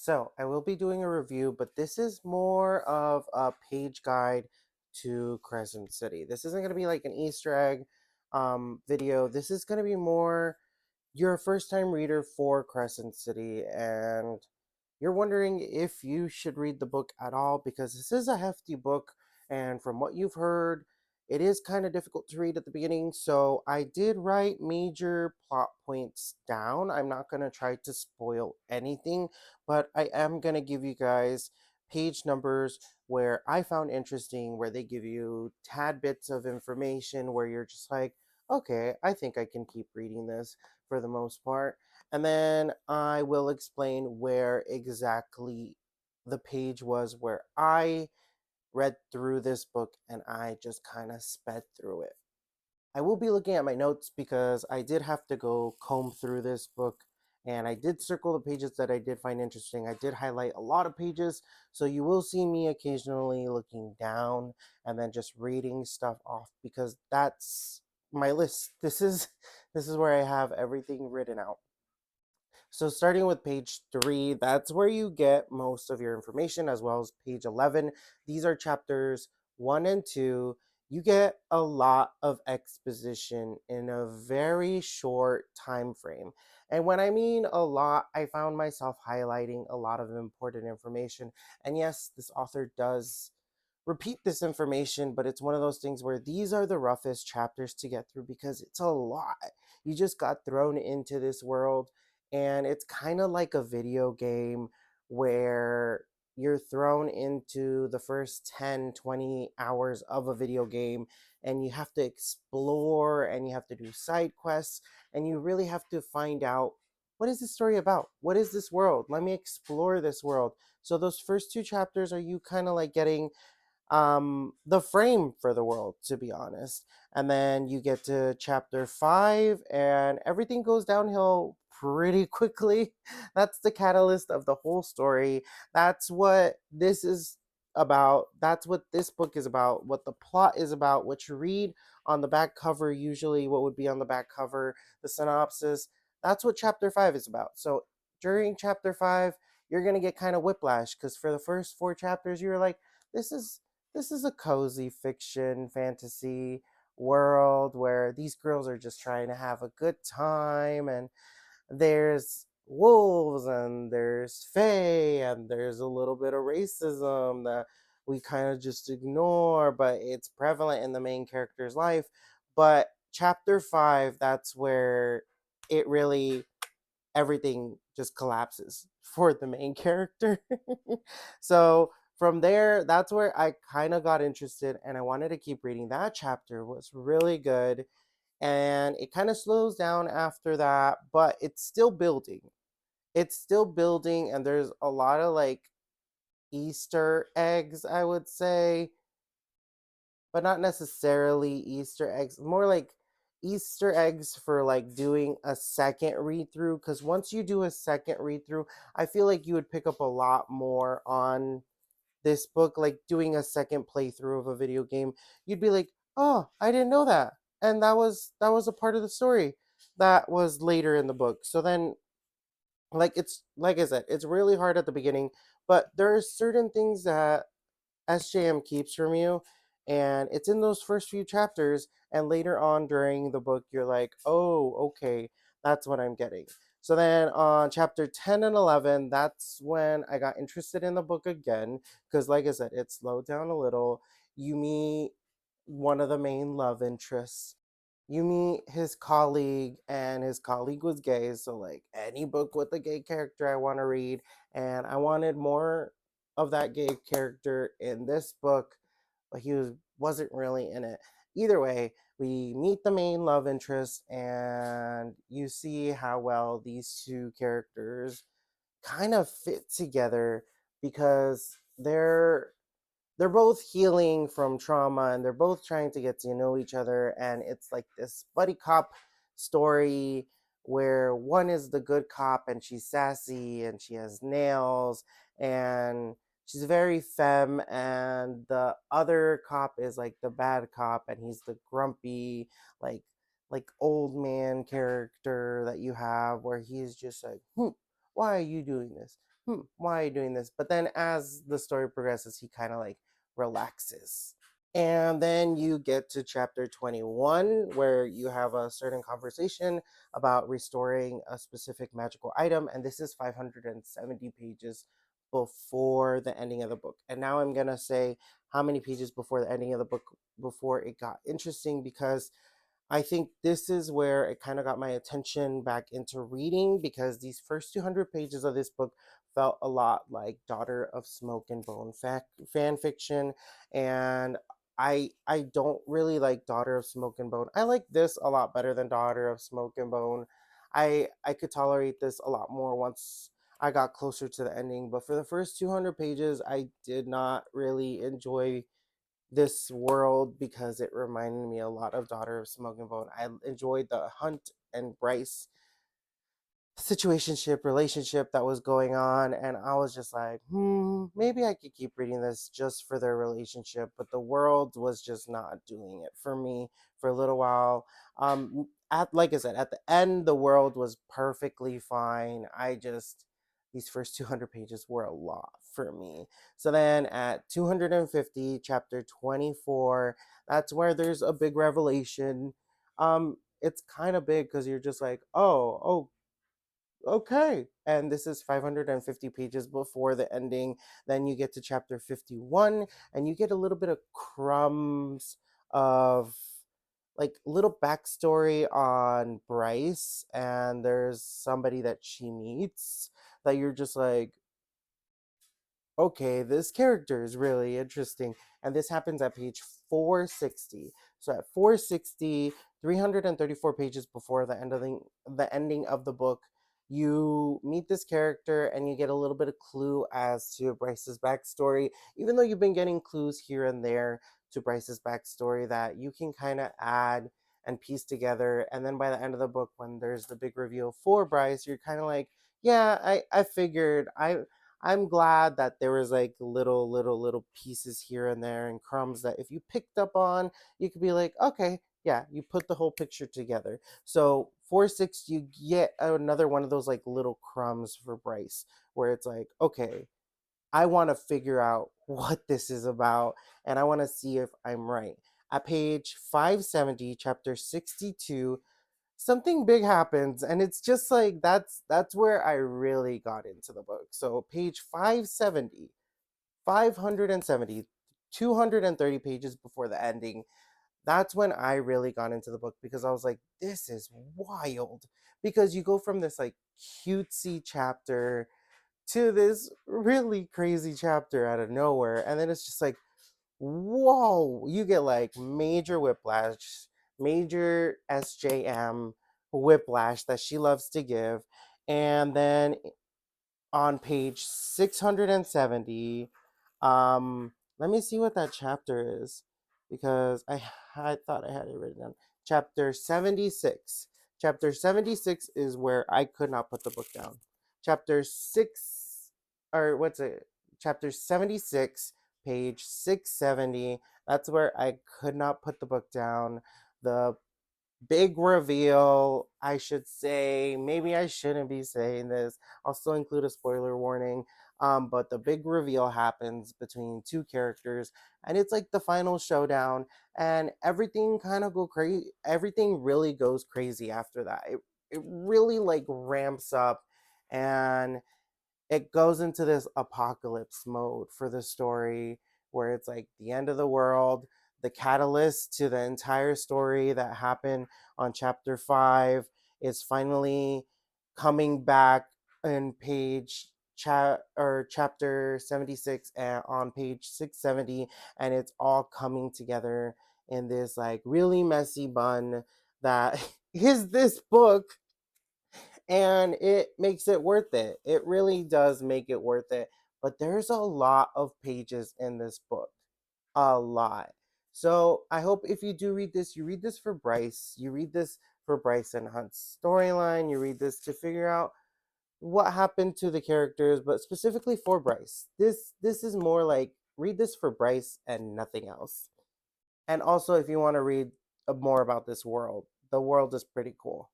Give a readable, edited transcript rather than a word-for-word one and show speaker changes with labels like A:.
A: So I will be doing a review, but this is more of a page guide to Crescent City. This isn't going to be like an Easter egg video. This is going to be more you're a first time reader for Crescent City and you're wondering if you should read the book at all because this is a hefty book. And from what you've heard, it is kind of difficult to read at the beginning. So I did write major plot points down. I'm not going to try to spoil anything, but I am going to give you guys page numbers where I found interesting, where they give you tad bits of information where you're just like, okay, I think I can keep reading this for the most part. And then I will explain where exactly the page was where I read through this book and I just kind of sped through it. I will be looking at my notes because I did have to go comb through this book and I did circle the pages that I did find interesting. I did highlight a lot of pages, so you will see me occasionally looking down and then just reading stuff off because that's my list. This is where I have everything written out. So starting with page 3, that's where you get most of your information, as well as page 11. These are chapters 1 and 2. You get a lot of exposition in a very short time frame. And when I mean a lot, I found myself highlighting a lot of important information. And yes, this author does repeat this information, but it's one of those things where these are the roughest chapters to get through because it's a lot. You just got thrown into this world, and it's kind of like a video game where you're thrown into the first 10, 20 hours of a video game, and you have to explore and you have to do side quests, and you really have to find out what is this story about? What is this world? Let me explore this world. So those first two chapters are you kind of like getting the frame for the world, to be honest. And then you get to chapter 5 and everything goes downhill pretty quickly. That's the catalyst of the whole story. That's what this is about. That's what this book is about, what the plot is about, what you read on the back cover, usually what would be on the back cover, the synopsis. That's what chapter 5 is about. So during chapter 5, you're going to get kind of whiplash because for the first 4 chapters you're like, this is this is a cozy fiction fantasy world where these girls are just trying to have a good time, and there's wolves and there's fae and there's a little bit of racism that we kind of just ignore, but it's prevalent in the main character's life. But chapter 5, that's where it really everything just collapses for the main character. So from there, that's where I kind of got interested and I wanted to keep reading. That chapter was really good, and it kind of slows down after that, but it's still building. It's still building, and there's a lot of like Easter eggs, I would say, but not necessarily Easter eggs, more like Easter eggs for like doing a second read through. Because once you do a second read through, I feel like you would pick up a lot more on this book. Like doing a second playthrough of a video game, you'd be like, oh, I didn't know that. And that was a part of the story that was later in the book. So then, like, it's like I said, it's really hard at the beginning, but there are certain things that SJM keeps from you. And it's in those first few chapters. And later on during the book, you're like, oh, okay, that's what I'm getting. So then on chapter 10 and 11, that's when I got interested in the book again. Because, like I said, it slowed down a little. You meet one of the main love interests. You meet his colleague, and his colleague was gay. So, like, any book with a gay character, I want to read. And I wanted more of that gay character in this book, but wasn't really in it. Either way, we meet the main love interest, and you see how well these two characters kind of fit together because they're both healing from trauma and they're both trying to get to know each other, and it's like this buddy cop story where one is the good cop and she's sassy and she has nails and she's very femme, and the other cop is like the bad cop and he's the grumpy, like old man character that you have where he's just like, why are you doing this? why are you doing this? But then as the story progresses, he kind of like relaxes. And then you get to chapter 21, where you have a certain conversation about restoring a specific magical item. And this is 570 pages before the ending of the book. And now I'm going to say how many pages before the ending of the book before it got interesting, because I think this is where it kind of got my attention back into reading, because these first 200 pages of this book felt a lot like Daughter of Smoke and Bone fan fiction. And I don't really like Daughter of Smoke and Bone. I like this a lot better than Daughter of Smoke and Bone. I could tolerate this a lot more once I got closer to the ending, but for the first 200 pages I did not really enjoy this world because it reminded me a lot of Daughter of Smoke and Bone. I enjoyed the Hunt and Bryce situationship relationship that was going on, and I was just like, maybe I could keep reading this just for their relationship, but the world was just not doing it for me for a little while. At like I said, at the end the world was perfectly fine. I just, these first 200 pages were a lot for me. So then at 250, chapter 24, that's where there's a big revelation. It's kind of big because you're just like, oh, okay. And this is 550 pages before the ending. Then you get to chapter 51, and you get a little bit of crumbs of like little backstory on Bryce. And there's somebody that she meets that you're just like, okay, this character is really interesting. And this happens at page 460. So at 460, 334 pages before the ending of the book, you meet this character and you get a little bit of clue as to Bryce's backstory, even though you've been getting clues here and there to Bryce's backstory that you can kind of add and piece together. And then by the end of the book, when there's the big reveal for Bryce, you're kind of like, yeah, I figured. I'm glad that there was like little pieces here and there and crumbs that if you picked up on, you could be like, okay, yeah, you put the whole picture together. So 4-6, you get another one of those like little crumbs for Bryce, where it's like, okay, I want to figure out what this is about, and I want to see if I'm right. At page 570, chapter 62, something big happens, and it's just like that's where I really got into the book. So page 570, 570, 230 pages before the ending, that's when I really got into the book, because I was like, this is wild, because you go from this like cutesy chapter to this really crazy chapter out of nowhere, and then it's just like, whoa, you get like major whiplash, major SJM whiplash that she loves to give. And then on page 670, let me see what that chapter is, because I thought I had it written down. Chapter 76. Chapter 76 is where I could not put the book down. Chapter 6, or what's it? Chapter 76, page 670. That's where I could not put the book down. The big reveal, I should say. Maybe I shouldn't be saying this. I'll still include a spoiler warning. But the big reveal happens between two characters, and it's like the final showdown, and everything kind of go crazy. Everything really goes crazy after that. It really like ramps up, and it goes into this apocalypse mode for the story, where it's like the end of the world. The catalyst to the entire story that happened on chapter 5 is finally coming back in chapter 76 and on page 670, and it's all coming together in this like really messy bun that is this book, and it makes it worth it. It really does make it worth it. But there's a lot of pages in this book, a lot. So I hope if you do read this, you read this for Bryce. You read this for Bryce and Hunt's storyline. You read this to figure out what happened to the characters, but specifically for Bryce. This is more like read this for Bryce and nothing else. And also, if you want to read more about this world, the world is pretty cool.